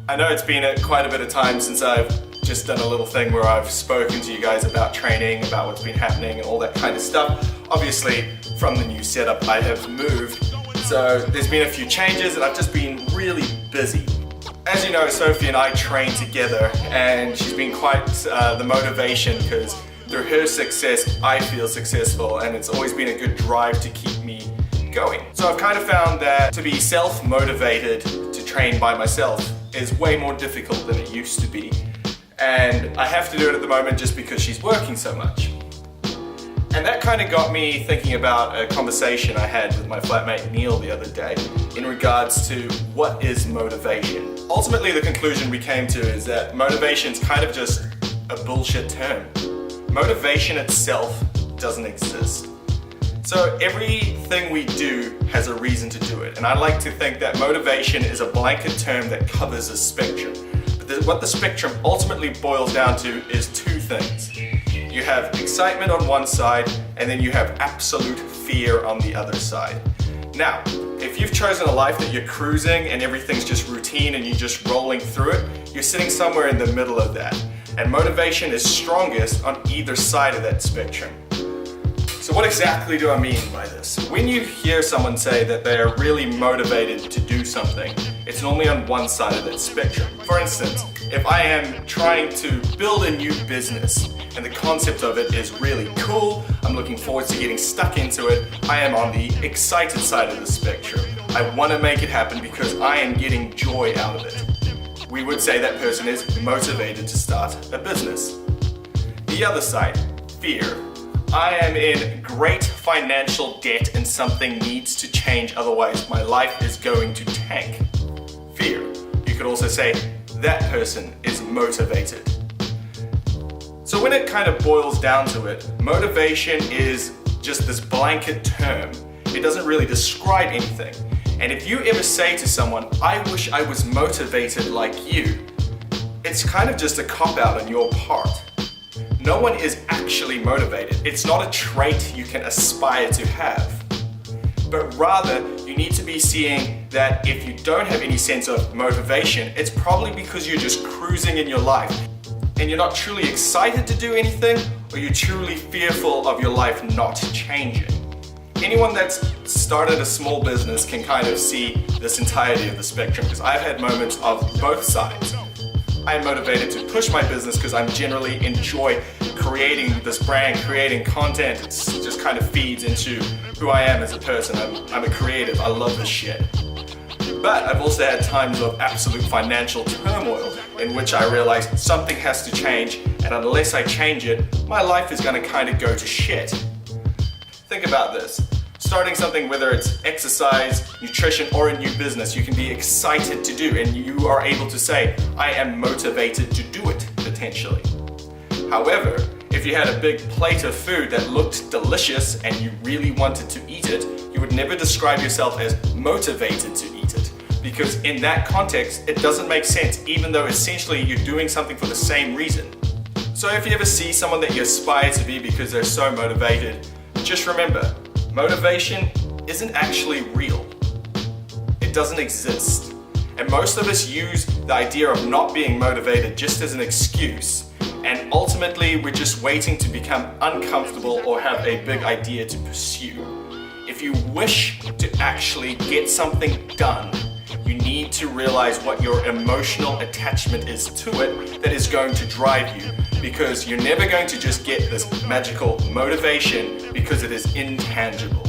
I know it's been quite a bit of time since I've just done a little thing where I've spoken to you guys about training, about what's been happening and all that kind of stuff. Obviously, from the new setup I have moved, so there's been a few changes and I've just been really busy. As you know, Sophie and I train together and she's been quite the motivation because through her success, I feel successful and it's always been a good drive to keep me going. So I've kind of found that to be self-motivated to train by myself is way more difficult than it used to be. And I have to do it at the moment just because she's working so much. And that kind of got me thinking about a conversation I had with my flatmate Neil the other day in regards to what is motivation. Ultimately, the conclusion we came to is that motivation is kind of just a bullshit term. Motivation itself doesn't exist. So everything we do has a reason to do it. And I like to think that motivation is a blanket term that covers a spectrum. But what the spectrum ultimately boils down to is two things. You have excitement on one side, and then you have absolute fear on the other side. Now, if you've chosen a life that you're cruising and everything's just routine and you're just rolling through it, you're sitting somewhere in the middle of that. And motivation is strongest on either side of that spectrum. So what exactly do I mean by this? When you hear someone say that they are really motivated to do something, it's normally on one side of that spectrum. For instance, if I am trying to build a new business and the concept of it is really cool, I'm looking forward to getting stuck into it, I am on the excited side of the spectrum. I want to make it happen because I am getting joy out of it. We would say that person is motivated to start a business. The other side, fear. I am in great financial debt and something needs to change, otherwise my life is going to tank. Fear. You could also say that person is motivated. So when it kind of boils down to it, motivation is just this blanket term. It doesn't really describe anything. And if you ever say to someone, I wish I was motivated like you, it's kind of just a cop-out on your part. No one is actually motivated. It's not a trait you can aspire to have. But rather, you need to be seeing that if you don't have any sense of motivation, it's probably because you're just cruising in your life and you're not truly excited to do anything, or you're truly fearful of your life not changing. Anyone that's started a small business can kind of see this entirety of the spectrum, because I've had moments of both sides. I am motivated to push my business because I generally enjoy creating this brand, creating content. It just kind of feeds into who I am as a person. I'm a creative. I love this shit. But I've also had times of absolute financial turmoil in which I realized something has to change, and unless I change it, my life is going to kind of go to shit. Think about this. Starting something, whether it's exercise, nutrition, or a new business, you can be excited to do, and you are able to say, I am motivated to do it, potentially. However, if you had a big plate of food that looked delicious and you really wanted to eat it, you would never describe yourself as motivated to eat it. Because in that context, it doesn't make sense, even though essentially you're doing something for the same reason. So if you ever see someone that you aspire to be because they're so motivated, just remember, motivation isn't actually real. It doesn't exist. And most of us use the idea of not being motivated just as an excuse. And ultimately, we're just waiting to become uncomfortable or have a big idea to pursue. If you wish to actually get something done, you need to realize what your emotional attachment is to it that is going to drive you. Because you're never going to just get this magical motivation because it is intangible.